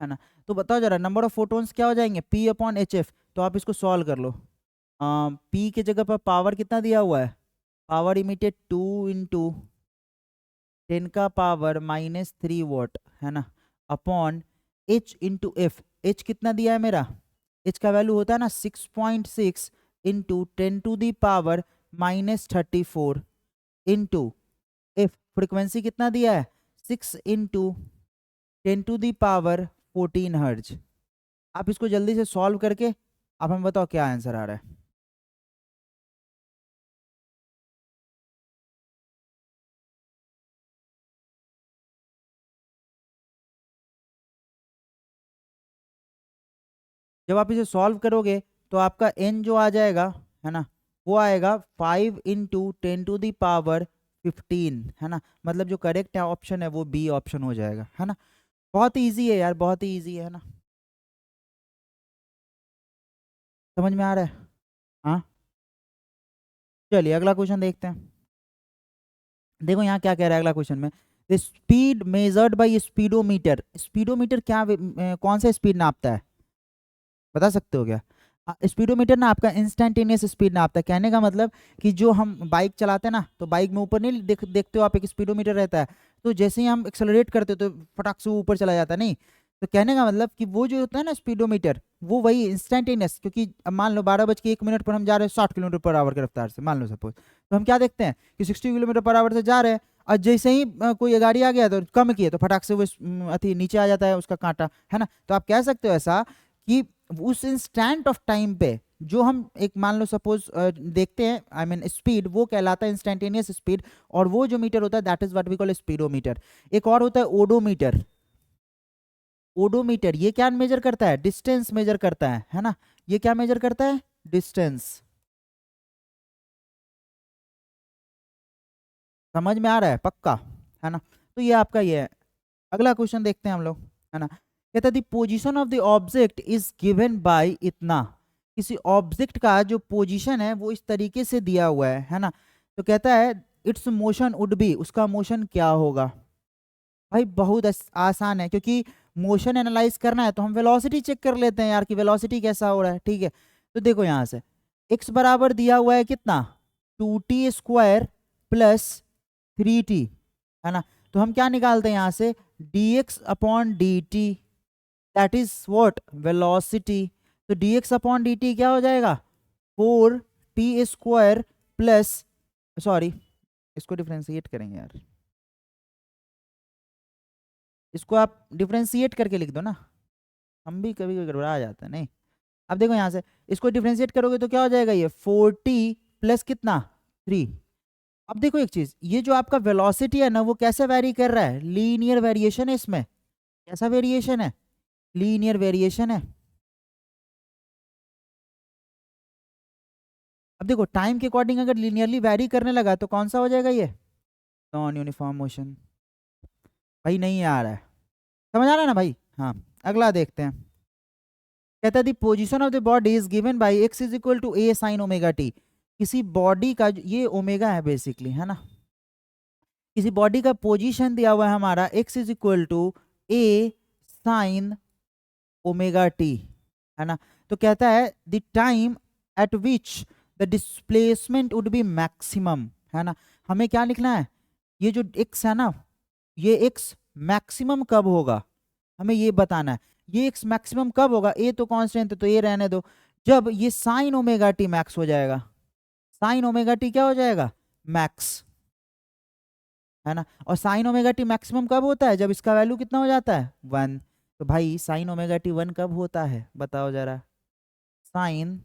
है ना। तो बताओ जरा नंबर ऑफ फोटोन्स क्या हो जाएंगे? P upon H F. तो आप इसको सॉल्व कर लो। पी की जगह पर पावर कितना दिया हुआ है? पावर इमिटेड 2 × 10⁻³ - 3 वॉट, है ना, upon H into F. H कितना दिया है मेरा? एच का वैल्यू होता है ना 6.6 इंटू 10⁻⁻34 इंटू एफ। फ्रिक्वेंसी कितना दिया है? 6 × 10⁻14 हर्ज। आप इसको जल्दी से सॉल्व करके आप हमें बताओ क्या आंसर आ रहा है। जब आप इसे सॉल्व करोगे तो आपका n जो आ जाएगा है ना, वो आएगा 5 × 10⁻15 है ना। मतलब जो करेक्ट ऑप्शन है वो बी ऑप्शन हो जाएगा, है ना। बहुत ईजी है यार, बहुत ही ईजी है ना। समझ में आ रहा है? हाँ, चलिए अगला क्वेश्चन देखते हैं। देखो यहाँ क्या कह रहा है अगला क्वेश्चन में, the speed measured by speedometer. Speedometer क्या कौन सा स्पीड नापता है, बता सकते हो क्या? स्पीडोमीटर ना आपका इंस्टेंटेनियस स्पीड नापता है। कहने का मतलब कि जो हम बाइक चलाते हैं ना, तो बाइक में ऊपर नहीं देखते हो आप, एक स्पीडोमीटर रहता है। तो जैसे ही हम एक्सेलरेट करते हो तो फटाक से ऊपर चला जाता है, नहीं। तो कहने का मतलब कि वो जो होता है ना स्पीडोमीटर, वो वही इंस्टेंटेनियस, क्योंकि अब मान लो 12:01 पर हम जा रहे हैं 60 किलोमीटर पर आवर की रफ्तार से, मान लो सपोज, तो हम क्या देखते हैं कि 60 किलोमीटर पर आवर से जा रहे हैं, और जैसे ही कोई गाड़ी आ गया तो कम किए तो फटाक से वो अति नीचे आ जाता है उसका कांटा, है ना। तो आप कह सकते हो ऐसा कि उस इंस्टेंट ऑफ टाइम पे जो हम एक मान लो सपोज देखते हैं, आई मीन स्पीड, वो कहलाता है इंस्टेंटेनियस स्पीड। और वो जो मीटर होता है that is what we call speedometer. एक और होता है ओडोमीटर। ओडोमीटर ये क्या मेजर करता है, डिस्टेंस मेजर करता है ना। ये क्या मेजर करता है, डिस्टेंस। समझ में आ रहा है पक्का, है ना। तो ये आपका ये है। अगला क्वेश्चन देखते हैं हम लोग, है ना। कहता है the position of the object is given bye इतना। किसी ऑब्जेक्ट का जो पोजीशन है वो इस तरीके से दिया हुआ है ना। तो कहता है इट्स मोशन वुड बी, उसका मोशन क्या होगा। भाई बहुत आसान है, क्योंकि मोशन एनालाइज करना है तो हम वेलोसिटी चेक कर लेते हैं यार कि वेलोसिटी कैसा हो रहा है, ठीक है। तो देखो यहाँ से x बराबर दिया हुआ है कितना, 2t² प्लस 3t, है ना। तो हम क्या निकालते हैं यहाँ से, dx/dt, that is what, velocity. तो dx/dt क्या हो जाएगा, 4t² प्लस, सॉरी इसको डिफ्रेंशिएट करेंगे यार, इसको आप डिफ्रेंशिएट करके लिख दो ना, हम भी कभी कभी गड़बड़ा जाता है, नहीं। अब देखो यहाँ से इसको डिफ्रेंशिएट करोगे तो क्या हो जाएगा, ये 4t प्लस कितना, 3। अब देखो एक चीज, ये जो आपका वेलोसिटी है ना वो कैसे वेरी कर रहा है, लीनियर वेरिएशन है इसमें। कैसा वेरिएशन है, लीनियर वेरिएशन है। अब देखो टाइम के अकॉर्डिंग अगर लीनियरली वेरी करने लगा तो कौन सा हो जाएगा, ये नॉन यूनिफॉर्म मोशन। भाई नहीं आ रहा है, समझ आ रहा है ना भाई। हाँ, अगला देखते हैं। कहता है the position of the body is given by X is equal to A sine omega T. किसी बॉडी का ये ओमेगा है बेसिकली, है ना। किसी बॉडी का पोजीशन दिया हुआ है हमारा X is equal to A sine omega T, है ना। तो कहता है the time at which the displacement would be maximum, है ना। हमें क्या लिखना है, ये जो एक्स है ना, ये एक्स मैक्सिमम कब होगा, हमें ये बताना है। ये एक्स मैक्सिमम कब होगा, ए तो कांस्टेंट है तो ये रहने दो, जब ये साइन ओमेगा टी मैक्स हो जाएगा। साइन ओमेगा टी क्या हो जाएगा, मैक्स, है ना। और साइन ओमेगा टी मैक्सिमम कब होता है, जब इसका वैल्यू कितना हो जाता है, 1। तो भाई साइन ओमेगा टी 1 कब होता है, बताओ जरा। साइन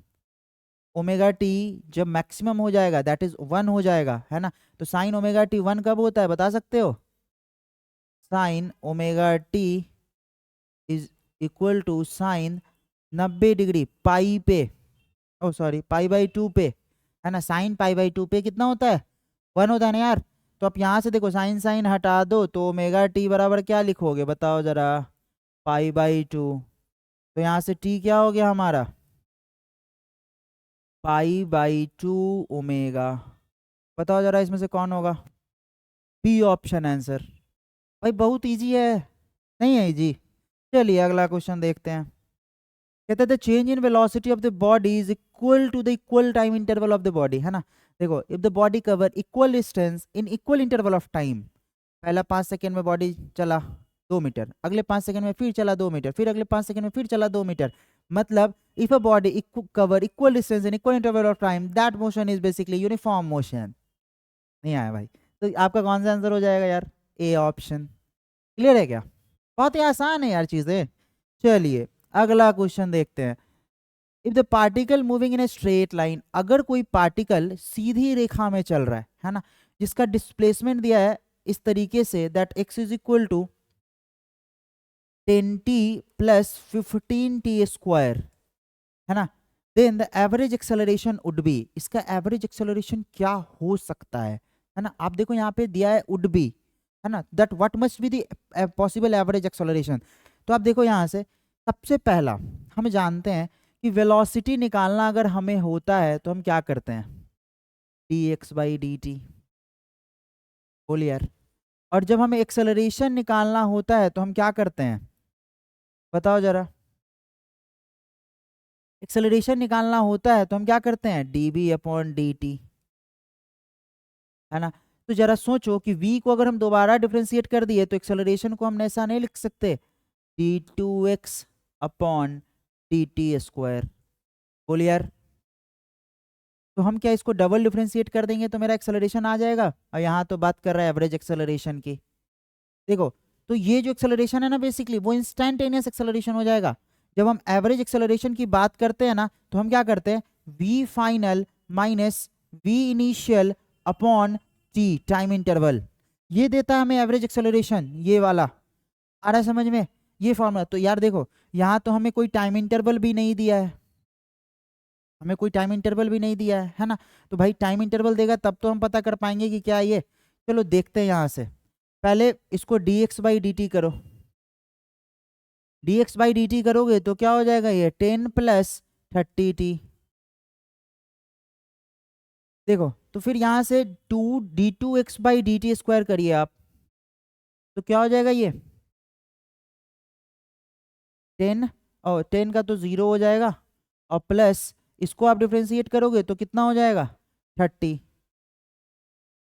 ओमेगा टी जब मैक्सिमम हो जाएगा दैट इज 1 हो जाएगा, है ना। तो साइन ओमेगा टी 1 कब होता है, बता सकते हो। Sine omega T is equal to sine 90 degree pi पे, ओ सॉरी पाई/2 पे, है ना। साइन पाई/2 पे कितना होता है, 1 होता है ना यार। तो आप यहाँ से देखो साइन साइन हटा दो तो ओमेगा टी बराबर क्या लिखोगे, बताओ जरा, पाई/2। तो यहाँ से टी क्या हो गया हमारा, पाई/2 ओमेगा। बताओ जरा इसमें से कौन होगा, बी ऑप्शन आंसर। भाई बहुत इजी है, नहीं है इजी। चलिए अगला क्वेश्चन देखते हैं। कहते हैं change in velocity of the body is equal to the equal time interval of the body, है ना। देखो if the body cover equal distance in equal interval of time, पहला 5 सेकेंड में बॉडी चला 2 मीटर, अगले 5 सेकेंड में फिर चला 2 मीटर, फिर अगले 5 सेकेंड में फिर चला 2 मीटर। मतलब if a body cover equal distance in equal interval of time that motion is basically uniform motion. नहीं आया भाई, तो आपका कौन सा आंसर हो जाएगा यार, ए ऑप्शन। क्लियर है क्या, बहुत ही आसान है यार चीजें। चलिए अगला क्वेश्चन देखते हैं। If the particle moving in a straight line, अगर कोई पार्टिकल सीधी रेखा में चल रहा है ना, जिसका डिस्प्लेसमेंट दिया है इस तरीके से that X is equal to 10t plus 15t square, है ना, then the average acceleration would be, इसका एवरेज एक्सेलरेशन क्या हो सकता है ना। आप देखो यहाँ पे दिया है वुड बी, है ना, that what must be the possible average acceleration. तो आप देखो यहाँ से सबसे पहला हम जानते हैं कि वेलोसिटी निकालना अगर हमें होता है तो हम क्या करते हैं, D X by D T, बोलिए यार। और जब हमें एक्सेलरेशन निकालना होता है तो हम क्या करते हैं, बताओ जरा। एक्सेलरेशन निकालना होता है तो हम क्या करते हैं, d b upon d t, है ना। तो जरा सोचो कि v को अगर हम दोबारा डिफ्रेंशिएट कर दिए तो एक्सेलरेशन को हम ऐसा नहीं लिख सकते, d two x upon d t square, बोलिए यार। तो हम क्या इसको डबल डिफ्रेंशिएट कर देंगे तो मेरा एक्सेलरेशन आ जाएगा। और यहाँ तो बात कर रहा है एवरेज एक्सेलरेशन की। देखो तो ये जो एक्सेलरेशन है ना बेसिकली वो इंस्टेंटेनियस एक्सेलरेशन हो जाएगा। जब हम एवरेज एक्सेलरेशन की बात करते हैं ना तो हम क्या करते हैं, v final minus v initial upon t time interval, ये देता है हमें एवरेज एक्सेलरेशन, ये वाला आ रहा है समझ में, ये फॉर्मूला। तो यार देखो यहाँ तो हमें कोई टाइम इंटरवल भी नहीं दिया है, हमें कोई टाइम इंटरवल भी नहीं दिया है ना। तो भाई टाइम इंटरवल देगा तब तो हम पता कर पाएंगे कि क्या ये। चलो देखते हैं यहाँ से, पहले इसको D X by D T करो, D X by D T करोगे तो क्या हो जाएगा, ये 10 प्लस 30t। देखो तो फिर यहाँ से two d two x by D t square करिए आप, तो क्या हो जाएगा ये 10, और 10 का तो 0 हो जाएगा, और प्लस इसको आप डिफ्रेंशिएट करोगे तो कितना हो जाएगा 30।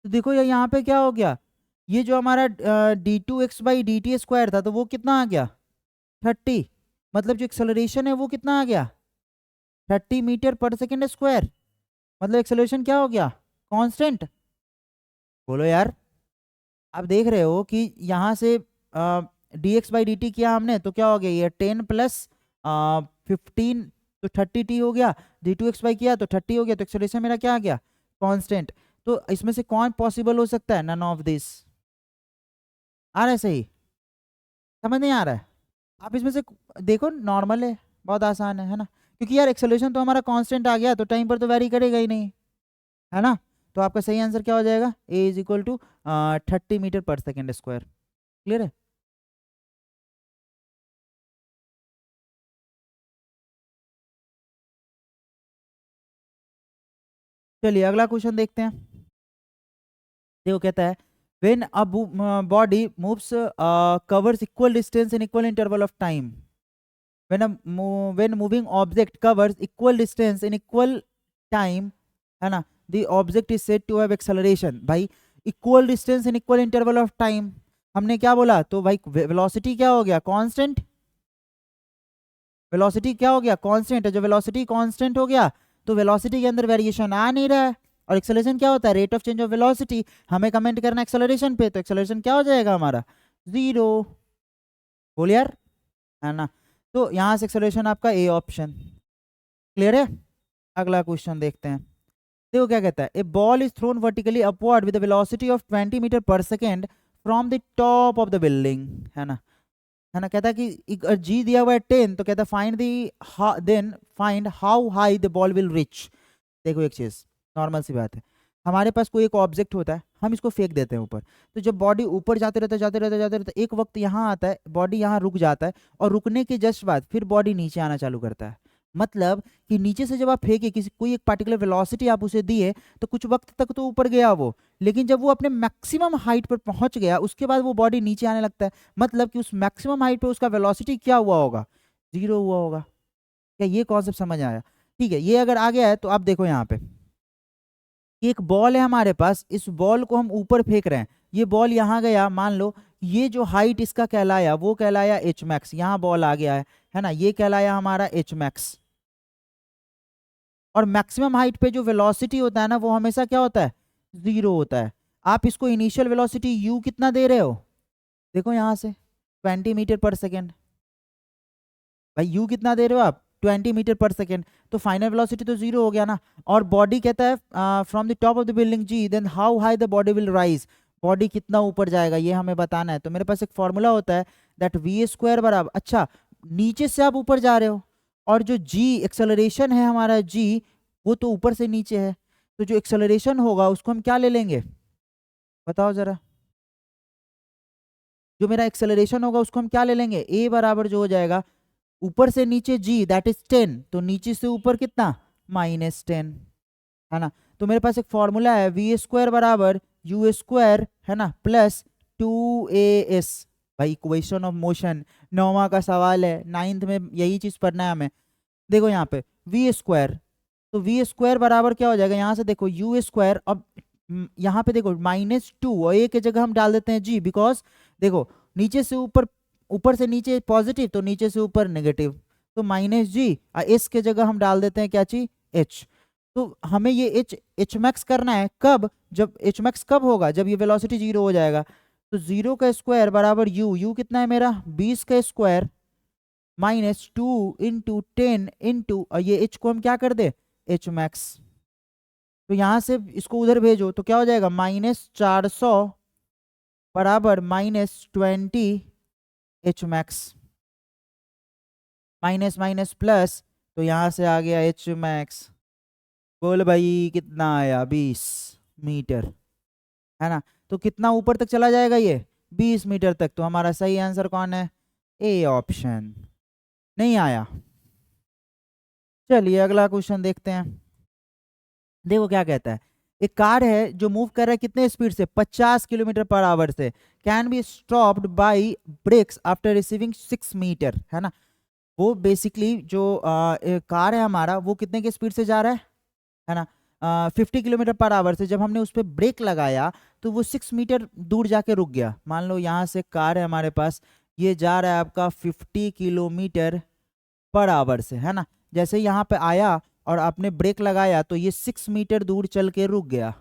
तो देखो यार यहाँ पे क्या हो गया, ये जो हमारा d two x by D t square था तो वो कितना आ गया 30, मतलब जो एक्सेलरेशन है वो कितना आ गया 30 मीटर पर सेकेंड स्क्वायर, मतलब एक्सेलरेशन क्या हो गया कांस्टेंट। बोलो यार, आप देख रहे हो कि यहाँ से D X by D T किया हमने तो क्या हो गया, ये 10 प्लस 15 तो 30t हो गया, डी टू एक्स बाई किया तो 30 हो गया, तो एक्सेलरेशन मेरा क्या आ गया कांस्टेंट। तो इसमें से कौन पॉसिबल हो सकता है, नन ऑफ दिस। आ रहा है सही, समझ नहीं आ रहा है। आप इसमें से देखो, नॉर्मल है, बहुत आसान है ना, क्योंकि यार एक्सेलरेशन तो हमारा कांस्टेंट आ गया तो टाइम पर तो वेरी करेगा ही नहीं, है ना। तो आपका सही आंसर क्या हो जाएगा, ए is equal to 30 metre per second square. Clear है। चलिए अगला क्वेश्चन देखते हैं। देखो कहता है when a body moves covers equal distance in equal interval of time, when moving object covers equal distance in equal time, है ना, the object is said to have acceleration। भाई equal distance in equal interval of time, हमने क्या बोला, तो भाई velocity क्या हो गया कांस्टेंट, वेलोसिटी क्या हो गया कांस्टेंट है, जो वेलोसिटी कांस्टेंट हो गया तो वेलोसिटी के अंदर वेरिएशन आ नहीं रहा है। और एक्सेलरेशन क्या होता है, rate of change of velocity, हमें कमेंट करना है एक्सेलरेशन पे, तो एक्सेलरेशन क्या हो जाएगा हमारा 0। बोल यार, है ना। तो यहाँ से एक्सेलरेशन आपका ए ऑप्शन। क्लियर है। अगला क्वेश्चन देखते हैं। देखो क्या कहता है, a ball is thrown vertically upward with velocity of 20 metre per second from the top of the building, है ना, है ना। कहता है कि जी दिया हुआ है 10, तो कहता है find the then find how high the ball will reach. देखो एक चीज नॉर्मल सी बात है, हमारे पास कोई एक ऑब्जेक्ट होता है, हम इसको फेंक देते हैं ऊपर, तो जब बॉडी ऊपर जाते रहता है जाते रहता है जाते रहता है, एक वक्त यहाँ आता है बॉडी यहाँ रुक जाता है, और रुकने के जस्ट बाद फिर बॉडी नीचे आना चालू करता है। मतलब कि नीचे से जब आप फेंके किसी कोई एक पार्टिकुलर वेलोसिटी आप उसे दिए तो कुछ वक्त तक तो ऊपर गया वो, लेकिन जब वो अपने मैक्सिमम हाइट पर पहुंच गया उसके बाद वो बॉडी नीचे आने लगता है, मतलब कि उस मैक्सिमम हाइट पे उसका वेलोसिटी क्या हुआ होगा 0 हुआ होगा। क्या ये कॉन्सेप्ट समझ आया। ठीक है, ये अगर आ गया है तो आप देखो यहाँ पे एक बॉल है हमारे पास, इस बॉल को हम ऊपर फेंक रहे हैं, ये बॉल यहाँ गया, मान लो ये जो हाइट इसका कहलाया वो कहलाया एच मैक्स, यहाँ बॉल आ गया है ना, ये कहलाया हमारा एच मैक्स। और मैक्सिमम हाइट पे जो वेलोसिटी होता है ना वो हमेशा क्या होता है 0 होता है। आप इसको इनिशियल वेलोसिटी u कितना दे रहे हो, देखो यहाँ से 20 मीटर पर सेकेंड, भाई u कितना दे रहे हो आप 20 मीटर पर सेकेंड, तो फाइनल वेलोसिटी तो 0 हो गया ना। और बॉडी कहता है from the top of the building जी, then how high the body will rise, body कितना ऊपर जाएगा ये हमें बताना है। तो मेरे पास एक फॉर्मूला होता है दैट वी स्क्वायर बराबर, अच्छा नीचे से आप ऊपर जा रहे हो और जो g एक्सेलरेशन है हमारा g वो तो ऊपर से नीचे है, तो जो एक्सेलरेशन होगा उसको हम क्या ले लेंगे, बताओ जरा। जो मेरा एक्सेलरेशन होगा उसको हम क्या ले लेंगे, a बराबर जो हो जाएगा ऊपर से नीचे g दैट इज 10, तो नीचे से ऊपर कितना, -10, है ना। तो मेरे पास एक फॉर्मूला है वी स्क्वायर बराबर यू स्क्वायर, है ना, प्लस 2as। भाई इक्वेशन ऑफ मोशन 9वां का सवाल है, 9th में यही चीज पढ़ना है हमें। देखो यहाँ पे वी स्क्वायर, तो वी स्क्वायर बराबर क्या हो जाएगा, यहाँ से देखो यू स्क्वायर। अब यहाँ पे देखो -2 और a की जगह हम डाल देते हैं g, बिकॉज देखो नीचे से ऊपर, ऊपर से नीचे पॉजिटिव तो नीचे से ऊपर नेगेटिव, तो -g और s के जगह हम डाल देते हैं क्या चीज, h। तो हमें ये एच मैक्स करना है कब, जब एच मैक्स कब होगा, जब ये वेलोसिटी 0 हो जाएगा। तो 0 का स्क्वायर बराबर यू कितना है मेरा 20 का स्क्वायर -2 इंटू 10 इंटू, और ये एच को हम क्या कर दे, एच मैक्स। तो यहां से इसको उधर भेजो तो क्या हो जाएगा, -400 बराबर -20 H max, minus minus plus, तो यहां से आ गया एच मैक्स। बोल भाई कितना आया, 20 मीटर, है ना। तो कितना ऊपर तक चला जाएगा ये, 20 मीटर तक। तो हमारा सही आंसर कौन है, ए ऑप्शन। नहीं आया। चलिए अगला क्वेश्चन देखते हैं। देखो क्या कहता है, एक कार है जो मूव कर रहा है कितने स्पीड से, 50 किलोमीटर पर आवर से, can be stopped by brakes after receiving 6 metre, है ना। वो बेसिकली जो कार है हमारा वो कितने के स्पीड से जा रहा है ना, 50 किलोमीटर पर आवर से। जब हमने उस पर ब्रेक लगाया तो वो 6 मीटर दूर जाके रुक गया। मान लो यहाँ से कार है हमारे पास, ये जा रहा है आपका 50 किलोमीटर पर आवर से, है ना। जैसे यहाँ पे आया और आपने ब्रेक लगाया तो ये 6 मीटर दूर चल के रुक गया,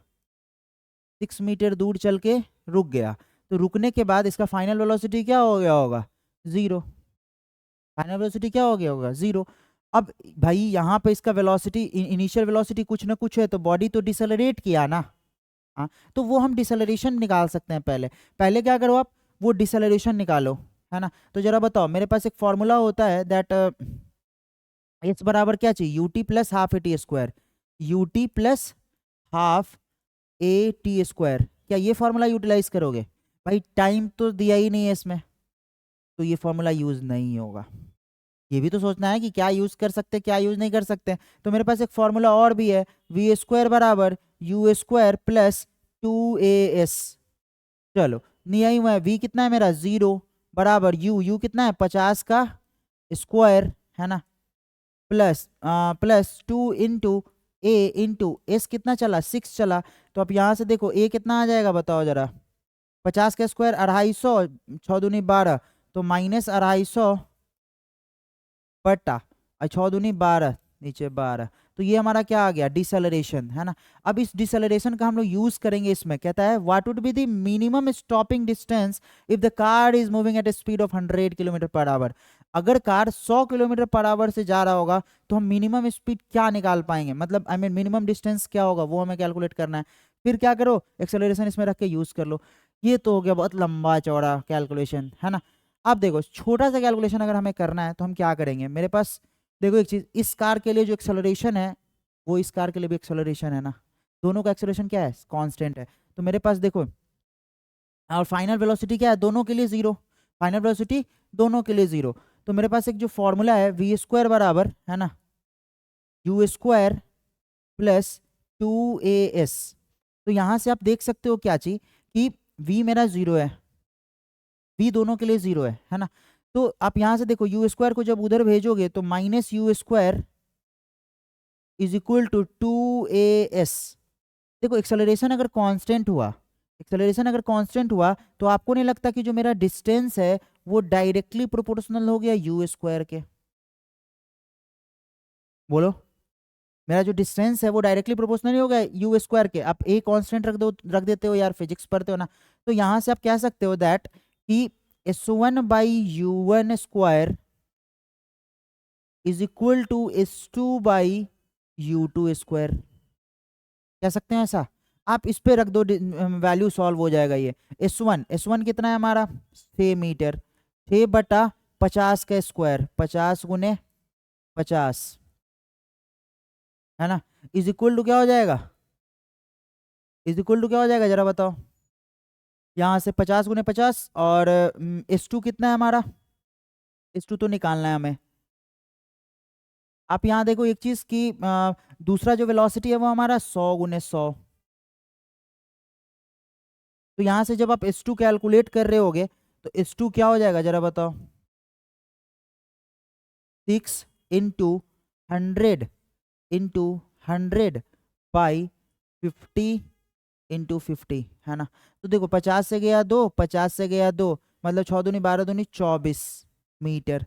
6 मीटर दूर चल के रुक गया। तो रुकने के बाद इसका फाइनल वेलोसिटी क्या हो गया होगा, 0। फाइनल वेलोसिटी क्या हो गया होगा, 0। अब भाई यहाँ पे इसका वेलोसिटी, इनिशियल वेलोसिटी कुछ ना कुछ है, तो बॉडी तो डिसलरेट किया ना। हाँ, तो वो हम डिसलरेशन निकाल सकते हैं। पहले पहले क्या करो आप, वो डिसलरेशन निकालो, है ना। तो जरा बताओ, मेरे पास एक फॉर्मूला होता है दैट एस बराबर क्या चाहिए, UT plus half A T square, UT plus half A T square. क्या ये फॉर्मूला यूटिलाइज करोगे, भाई टाइम तो दिया ही नहीं है इसमें, तो ये फॉर्मूला यूज नहीं होगा। ये भी तो सोचना है कि क्या यूज कर सकते क्या यूज नहीं कर सकते। तो मेरे पास एक फॉर्मूला और भी है, वी स्क्वायर बराबर यू स्क्वायर प्लस 2as। चलो नहीं आई हुआ है, वी कितना है मेरा 0 बराबर यू कितना है 50 का स्क्वायर, है ना, प्लस 2 इंटू ए इंटू एस कितना चला 6 चला। तो अब यहाँ से देखो ए कितना आ जाएगा बताओ जरा, 50 का स्क्वायर 250, 6 दूनी 12, तो -250 बटा 6 दूनी 12, नीचे 12। तो ये हमारा क्या आ गया, डिसलरेशन, है ना। अब इस डिसलरेशन का हम लोग यूज करेंगे इसमें, कहता है what would be the minimum stopping distance if the car is moving at A speed of 100 kilometre per our. अगर कार 100 किलोमीटर पर आवर से जा रहा होगा तो हम मिनिमम स्पीड क्या निकाल पाएंगे, मतलब आई मीन मिनिमम डिस्टेंस क्या होगा वो हमें कैलकुलेट करना है। फिर क्या करो, एक्सेलरेशन इसमें रख के यूज कर लो। ये तो हो गया बहुत लंबा चौड़ा कैलकुलेशन, है ना। अब देखो छोटा सा कैलकुलेशन अगर हमें करना है तो हम क्या करेंगे, मेरे पास देखो एक चीज, इस कार के लिए जो एक्सेलरेशन है वो इस कार के लिए भी एक्सेलरेशन है ना, दोनों का एक्सेलरेशन क्या है, कांस्टेंट है। तो मेरे पास देखो, और फाइनल वेलोसिटी क्या है, दोनों के लिए 0, फाइनल वेलोसिटी दोनों के लिए 0। तो मेरे पास एक जो फॉर्मूला है वी स्क्वायर बराबर, है ना, यू स्क्वायर प्लस 2as। तो यहाँ से आप देख सकते हो क्या चीज, कि v मेरा 0 है, v दोनों के लिए 0 है ना। तो आप यहाँ से देखो यू स्क्वायर को जब उधर भेजोगे तो -u square is equal to 2as। देखो एक्सेलरेशन अगर कांस्टेंट हुआ, एक्सेलरेशन अगर कांस्टेंट हुआ तो आपको नहीं लगता कि जो मेरा डिस्टेंस है वो डायरेक्टली प्रोपोर्शनल हो गया यू स्क्वायर के, बोलो। मेरा जो डिस्टेंस है वो डायरेक्टली प्रोपोर्शनल हो गया यू स्क्वायर के। आप ए कांस्टेंट रख देते हो यार, फिजिक्स पढ़ते हो ना। तो यहाँ से आप कह सकते हो दैट कि S1/U1 square is equal to S2/U2 square, कह सकते हैं ऐसा। आप इस पे रख दो, वैल्यू सॉल्व हो जाएगा ये। S1 कितना है हमारा 6 मीटर, 6 बटा 50 का स्क्वायर, 50 गुने 50, है ना, इज इक्वल टू क्या हो जाएगा, इज इक्वल टू क्या हो जाएगा जरा बताओ। यहाँ से 50 गुने 50 और S2 कितना है हमारा, S2 तो निकालना है हमें। आप यहाँ देखो एक चीज की दूसरा जो वेलोसिटी है वो हमारा 100 गुने 100। तो यहाँ से जब आप S2 कैलकुलेट कर रहे होगे तो S2 क्या हो जाएगा जरा बताओ, 6 इंटू 100 इंटू 100 बाई 50 इंटू 50, है ना। तो देखो 50 से गया 2, 50 से गया 2, मतलब 6 दूनी 12 दूनी 24 मीटर।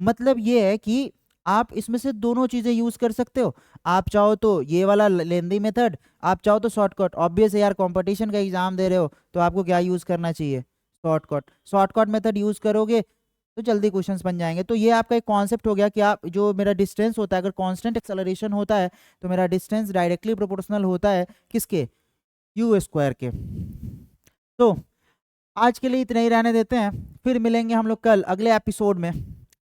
मतलब ये है कि आप इसमें से दोनों चीजें यूज कर सकते हो। आप चाहो तो ये वाला लेंदी मेथड, आप चाहो तो शॉर्टकट। ऑब्वियस है यार, कंपटीशन का एग्जाम दे रहे हो तो आपको क्या यूज करना चाहिए, शॉर्टकट। शॉर्टकट मेथड यूज करोगे तो जल्दी क्वेश्चंस बन जाएंगे। तो ये आपका एक कॉन्सेप्ट हो गया कि आप जो मेरा डिस्टेंस होता है, अगर कांस्टेंट एक्सेलरेशन होता है तो मेरा डिस्टेंस डायरेक्टली प्रोपोर्शनल होता है किसके, यू स्क्वायर के। तो आज के लिए इतना ही रहने देते हैं, फिर मिलेंगे हम लोग कल अगले एपिसोड में,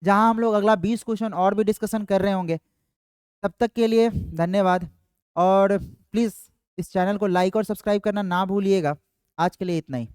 जहां हम लोग अगला 20 क्वेश्चन और भी डिस्कशन कर रहे होंगे। तब तक के लिए धन्यवाद, और प्लीज़ इस चैनल को लाइक और सब्सक्राइब करना ना भूलिएगा। आज के लिए इतना ही।